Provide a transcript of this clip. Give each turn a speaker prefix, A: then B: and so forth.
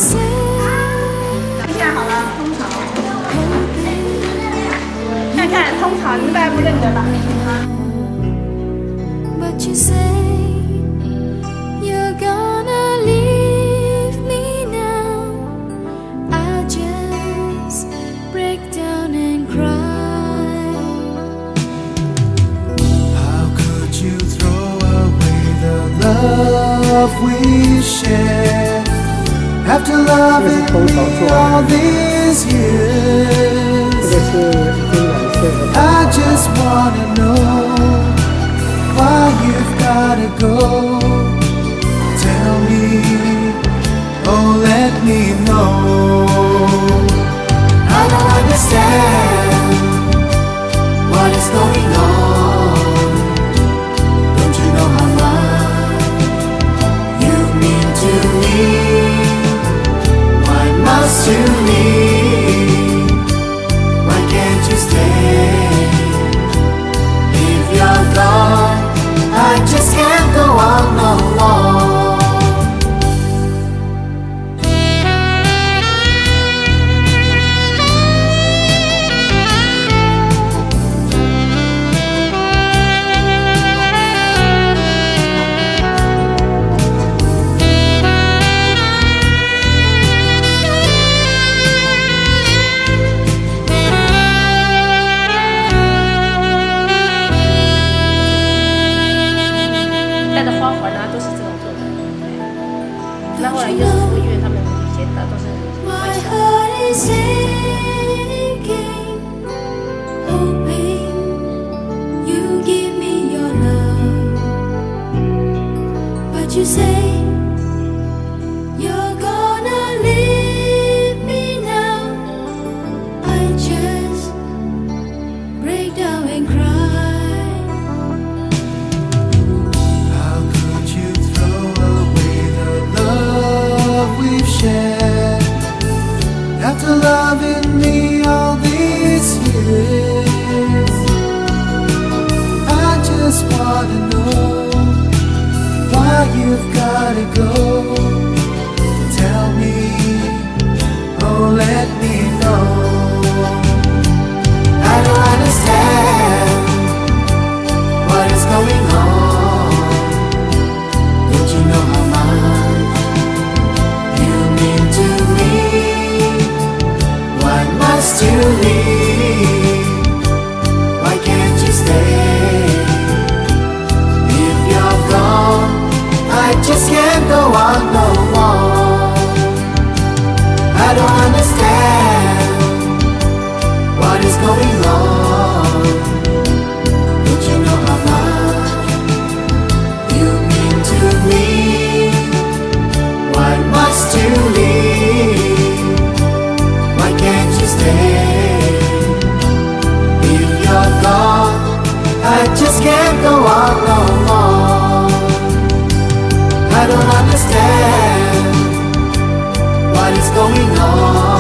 A: 现在好了，通常看看通常你大概不认得吧
B: ？But you say you're gonna leave me now. I just break down and cry.
C: How could you throw away the love we shared after loving me all these years? I just wanna know why you've gotta go. Tell me, oh let me know. I don't understand what is going on. Don't you know how much you mean to me? Why must you leave? Why can't you stay? If you're gone, I just can't go on no more.
A: 带的花环啊，都是这种做的。那后来有很多，因为他们以前的都是外销。
B: You say you're gonna leave me now. I just break down and cry.
C: How could you throw away the love we've shared after loving me all these years? I just wanna know why you've gotta go. Tell me, oh let me know. I don't understand what is going on. Don't you know how much you mean to me? Why must you leave? Why can't you stay? If you're gone, I just can't go on no more. I don't understand what is going on. Don't you know how much you mean to me? Why must you leave? Why can't you stay? If you're gone, I just can't go on no more. I don't understand what is going on.